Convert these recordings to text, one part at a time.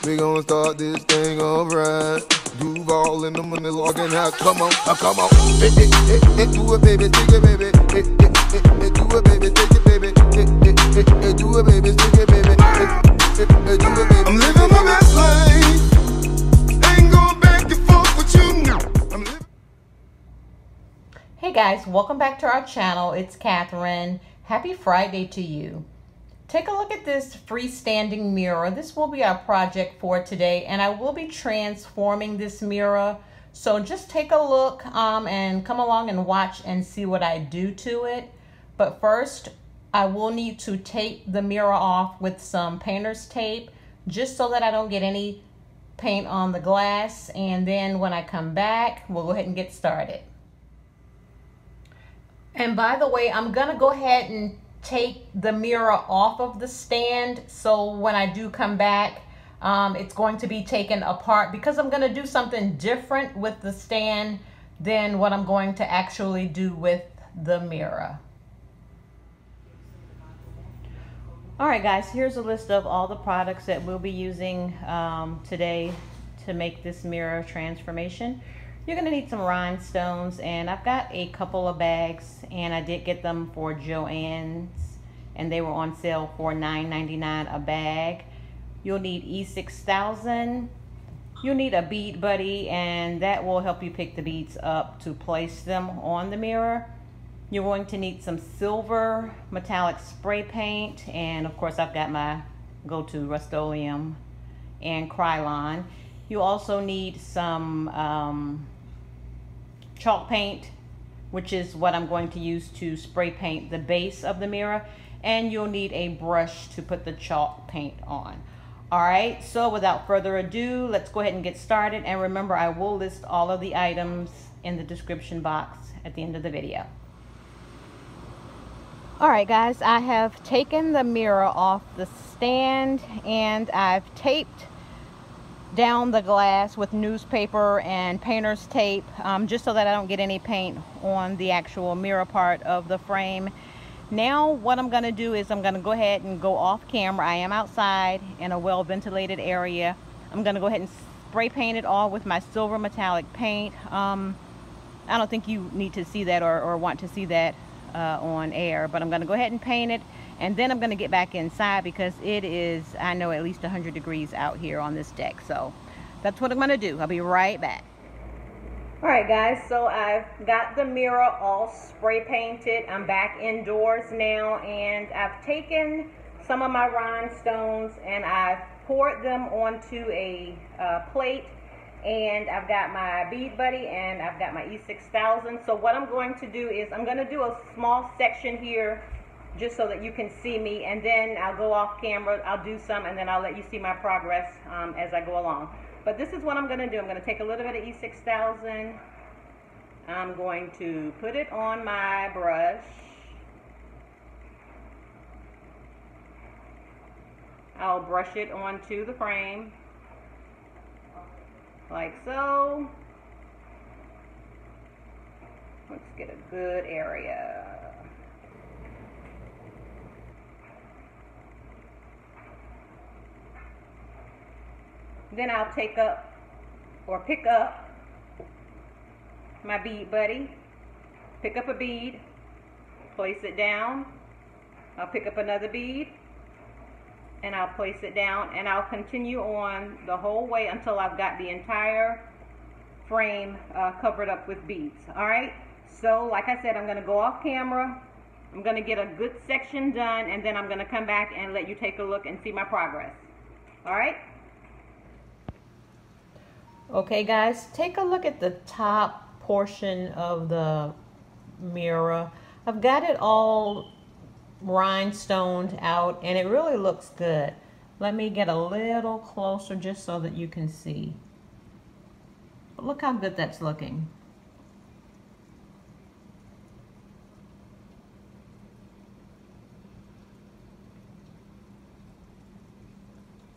We gonna start this thing alright. Duval in the money logging out. Come on, come on. Do it, baby, take it, baby. Do it, baby, take it, baby. Do it, baby, take it, baby. Do it, baby. I'm living my best life. Ain't going back and forth with you now. Hey guys, welcome back to our channel. It's Catherine. Happy Friday to you. Take a look at this freestanding mirror. This will be our project for today, and I will be transforming this mirror. So just take a look and come along and watch and see what I do to it. But first, I will need to tape the mirror off with some painter's tape, just so that I don't get any paint on the glass. And then when I come back, we'll go ahead and get started. And by the way, I'm gonna go ahead and take the mirror off of the stand, so when I do come back, it's going to be taken apart, because I'm gonna do something different with the stand than what I'm going to actually do with the mirror. All right guys, here's a list of all the products that we'll be using today to make this mirror transformation. You're gonna need some rhinestones, and I've got a couple of bags, and I did get them for Joann's, and they were on sale for $9.99 a bag. You'll need E6000. You'll need a Bead Buddy, and that will help you pick the beads up to place them on the mirror. You're going to need some silver metallic spray paint, and of course I've got my go-to Rust-Oleum and Krylon. You also need some chalk paint, which is what I'm going to use to spray paint the base of the mirror, and you'll need a brush to put the chalk paint on. All right, so without further ado, let's go ahead and get started. And remember, I will list all of the items in the description box at the end of the video. All right guys, I have taken the mirror off the stand, and I've taped down the glass with newspaper and painter's tape, just so that I don't get any paint on the actual mirror part of the frame. Now what I'm going to do is I'm going to go ahead and go off camera. I am outside in a well ventilated area. I'm going to go ahead and spray paint it all with my silver metallic paint. I don't think you need to see that or want to see that on air, but I'm going to go ahead and paint it, and then I'm going to get back inside because it is, I know, at least 100 degrees out here on this deck. So that's what I'm going to do. I'll be right back. All right guys, so I've got the mirror all spray painted. I'm back indoors now, and I've taken some of my rhinestones and I've poured them onto a plate, and I've got my Bead Buddy and I've got my E6000. So what I'm going to do is I'm going to do a small section here just so that you can see me, and then I'll go off camera, I'll do some, and then I'll let you see my progress as I go along. But this is what I'm going to do. I'm going to take a little bit of E6000. I'm going to put it on my brush. I'll brush it onto the frame like so. Let's get a good area. Then I'll take up or pick up my Bead Buddy, pick up a bead, place it down. I'll pick up another bead and I'll place it down, and I'll continue on the whole way until I've got the entire frame covered up with beads. All right, so like I said, I'm going to go off camera. I'm going to get a good section done, and then I'm going to come back and let you take a look and see my progress. All right. Okay guys, take a look at the top portion of the mirror. I've got it all rhinestoned out, and it really looks good. Let me get a little closer just so that you can see. But look how good that's looking.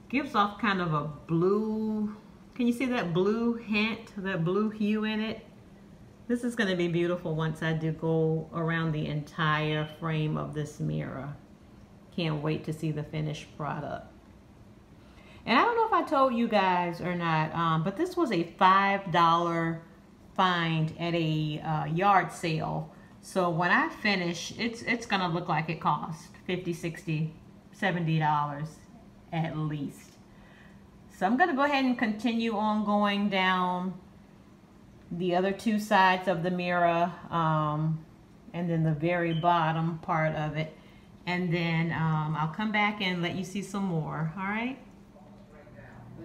Gives off kind of a blue. Can you see that blue hint, that blue hue in it? This is going to be beautiful once I do go around the entire frame of this mirror. Can't wait to see the finished product. And I don't know if I told you guys or not, but this was a $5 find at a yard sale. So when I finish, it's gonna look like it cost $50, $60, $70 at least. So I'm gonna go ahead and continue on going down the other two sides of the mirror, and then the very bottom part of it, and then I'll come back and let you see some more.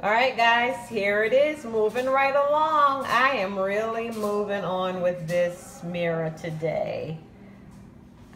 All right guys, here it is, moving right along. I am really moving on with this mirror today.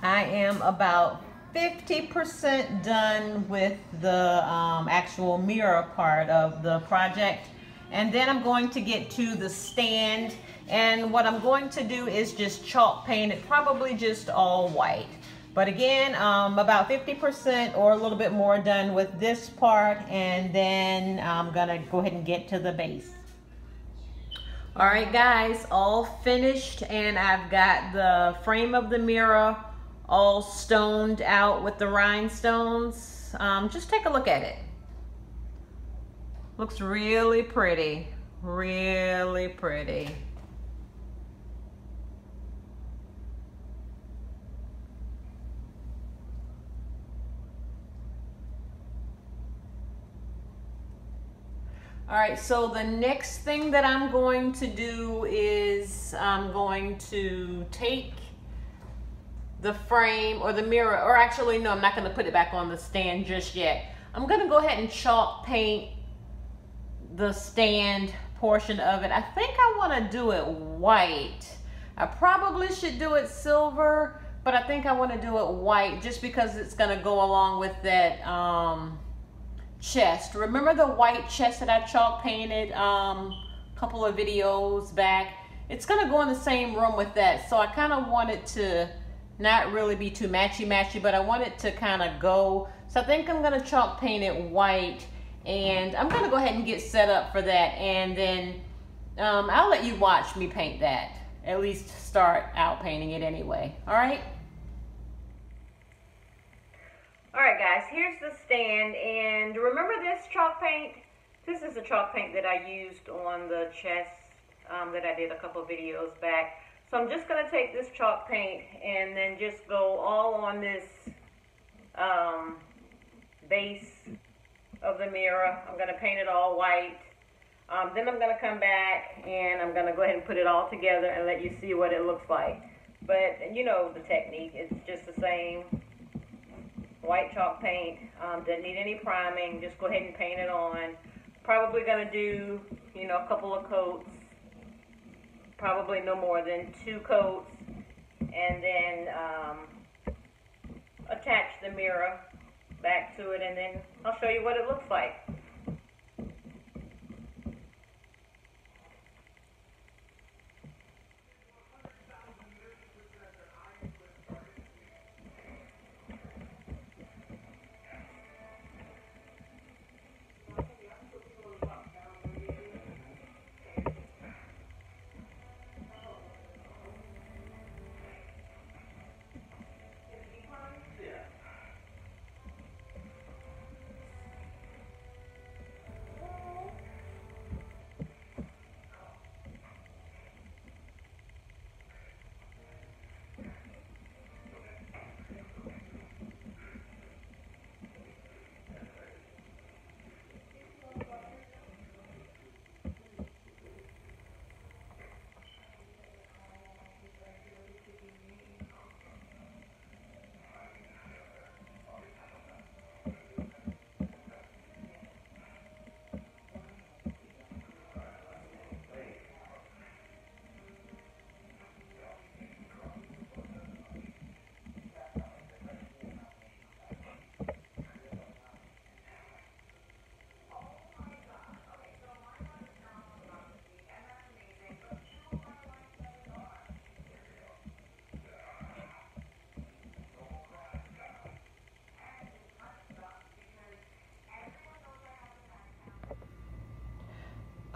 I am about 50% done with the actual mirror part of the project, and then I'm going to get to the stand, and what I'm going to do is just chalk paint it, probably just all white. But again, about 50% or a little bit more done with this part, and then I'm gonna go ahead and get to the base. All right guys, all finished, and I've got the frame of the mirror all stoned out with the rhinestones. Just take a look at it. Looks really pretty, really pretty. All right, so the next thing that I'm going to do is I'm going to take the frame or the mirror, or actually no, I'm not gonna put it back on the stand just yet. I'm gonna go ahead and chalk paint the stand portion of it. I think I wanna do it white. I probably should do it silver, but I think I wanna do it white just because it's gonna go along with that chest. Remember the white chest that I chalk painted a couple of videos back? It's gonna go in the same room with that, so I kind of want it to not really be too matchy but I want it to kind of go. So I think I'm gonna chalk paint it white, and I'm gonna go ahead and get set up for that, and then I'll let you watch me paint that, at least start out painting it anyway. All right guys, here's the stand, and remember this chalk paint? This is the chalk paint that I used on the chest that I did a couple of videos back. So I'm just going to take this chalk paint and then just go all on this base of the mirror. I'm going to paint it all white. Then I'm going to come back and I'm going to go ahead and put it all together and let you see what it looks like. But you know the technique, it's just the same. White chalk paint, doesn't need any priming, just go ahead and paint it on. Probably going to do, you know, a couple of coats, probably no more than 2 coats, and then attach the mirror back to it, and then I'll show you what it looks like.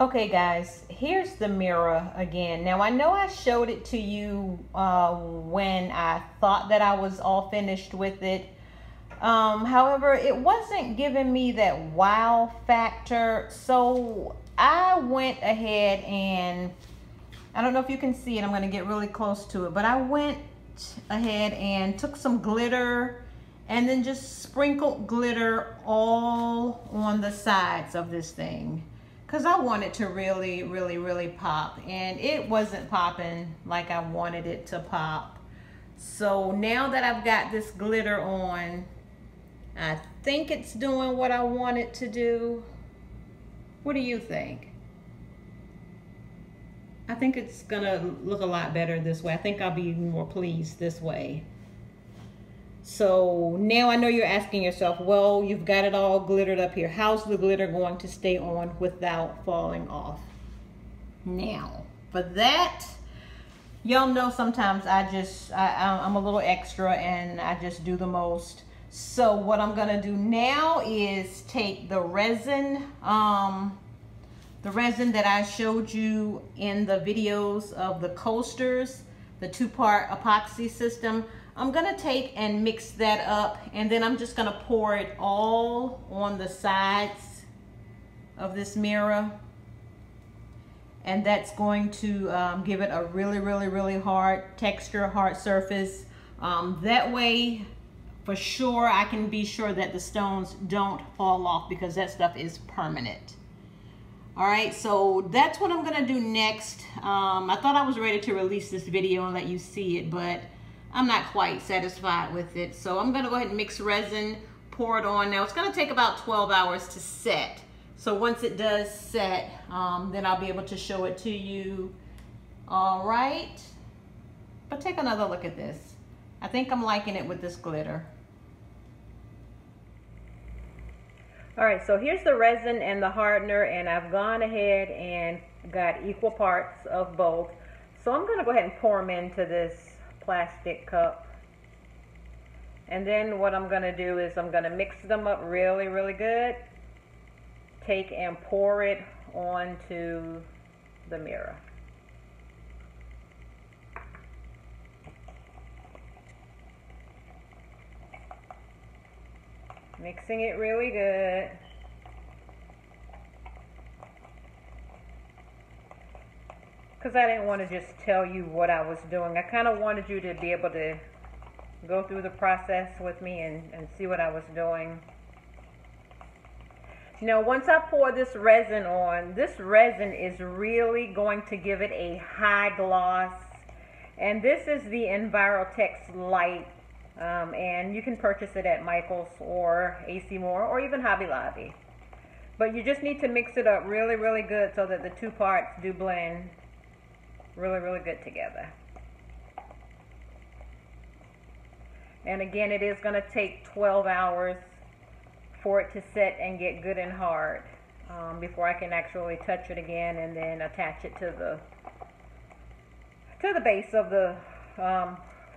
Okay guys, here's the mirror again. Now I know I showed it to you when I thought that I was all finished with it. However, it wasn't giving me that wow factor. So I went ahead and, I don't know if you can see it, I'm going to get really close to it, but I went ahead and took some glitter and then just sprinkled glitter all on the sides of this thing, because I want it to really, really, really pop, and it wasn't popping like I wanted it to pop. So now that I've got this glitter on, I think it's doing what I want it to do. What do you think? I think it's gonna look a lot better this way. I think I'll be more pleased this way. So now I know you're asking yourself, well, you've got it all glittered up here. How's the glitter going to stay on without falling off? Now, for that, y'all know sometimes I'm a little extra and I just do the most. So what I'm gonna do now is take the resin that I showed you in the videos of the coasters, the 2-part epoxy system. I'm gonna take and mix that up, and then I'm just gonna pour it all on the sides of this mirror. And that's going to give it a really, really, really hard texture, hard surface. That way, for sure, I can be sure that the stones don't fall off, because that stuff is permanent. All right, so that's what I'm gonna do next. I thought I was ready to release this video and let you see it, but I'm not quite satisfied with it. So I'm gonna go ahead and mix resin, pour it on. Now it's gonna take about 12 hours to set. So once it does set, then I'll be able to show it to you. All right, but take another look at this. I think I'm liking it with this glitter. All right, so here's the resin and the hardener, and I've gone ahead and got equal parts of both. So I'm gonna go ahead and pour them into this plastic cup. And then what I'm gonna do is I'm gonna mix them up really, really good. Take and pour it onto the mirror. Mixing it really good. Because I didn't want to just tell you what I was doing. I kind of wanted you to be able to go through the process with me and see what I was doing. Now, once I pour this resin on, this resin is really going to give it a high gloss. And this is the Envirotex Light. And you can purchase it at Michael's or AC Moore or even Hobby Lobby. But you just need to mix it up really, really good so that the 2 parts do blend really, really good together. And again, it is going to take 12 hours for it to set and get good and hard before I can actually touch it again and then attach it to the base of the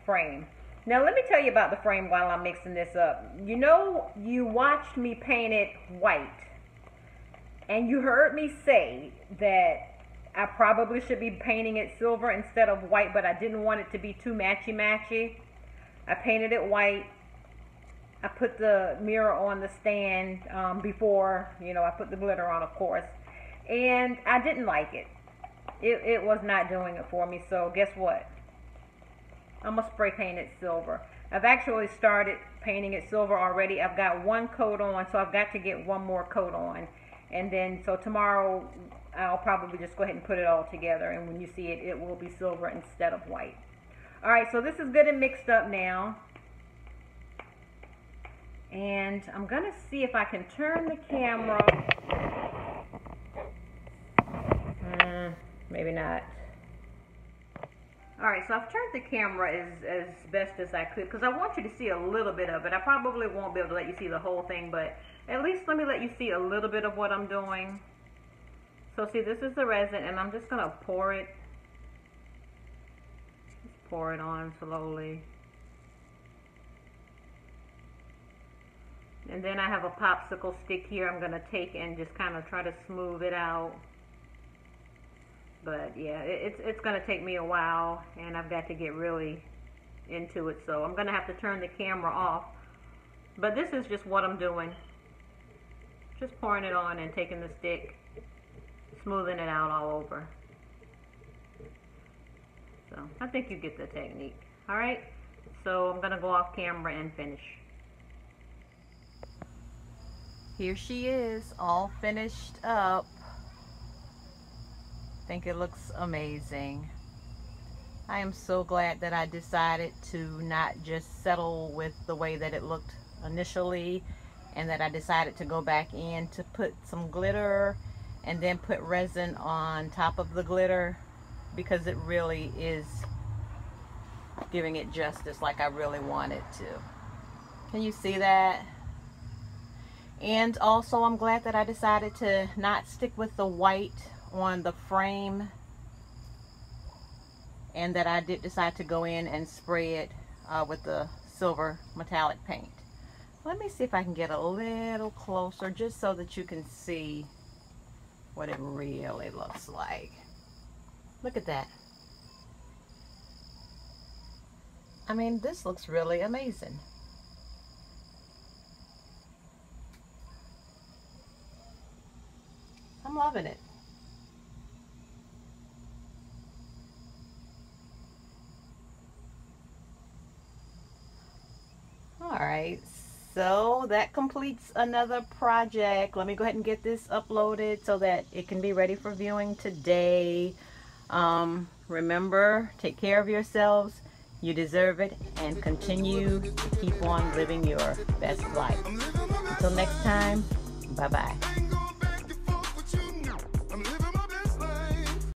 frame. Now let me tell you about the frame while I'm mixing this up. You know, you watched me paint it white, and you heard me say that I probably should be painting it silver instead of white, but I didn't want it to be too matchy-matchy. I painted it white. I put the mirror on the stand before, you know, I put the glitter on, of course, and I didn't like it. It was not doing it for me, so guess what? I'm gonna spray paint it silver. I've actually started painting it silver already. I've got 1 coat on, so I've got to get 1 more coat on. And then, so tomorrow, I'll probably just go ahead and put it all together. And when you see it, it will be silver instead of white. All right, so this is good and mixed up now. And I'm gonna see if I can turn the camera. Maybe not. All right, so I've turned the camera as best as I could because I want you to see a little bit of it. I probably won't be able to let you see the whole thing, but at least let me let you see a little bit of what I'm doing. So see, this is the resin, and I'm just gonna pour it. Just pour it on slowly. And then I have a popsicle stick here. I'm gonna take and just kind of try to smooth it out. But yeah, it's gonna take me a while, and I've got to get really into it. So I'm gonna have to turn the camera off But this is just what I'm doing. Just pouring it on and taking the stick, smoothing it out all over. So I think you get the technique. All right, so I'm gonna go off camera and finish. Here she is, all finished up. I think it looks amazing. I am so glad that I decided to not just settle with the way that it looked initially, and that I decided to go back in to put some glitter and then put resin on top of the glitter, because it really is giving it justice like I really want it to. Can you see that? And also I'm glad that I decided to not stick with the white on the frame, and that I did decide to go in and spray it with the silver metallic paint. Let me see if I can get a little closer just so that you can see what it really looks like. Look at that. I mean, this looks really amazing. I'm loving it. All right, so that completes another project. Let me go ahead and get this uploaded so that it can be ready for viewing today. Remember, take care of yourselves. You deserve it, and continue to keep on living your best life. Until next time, bye-bye.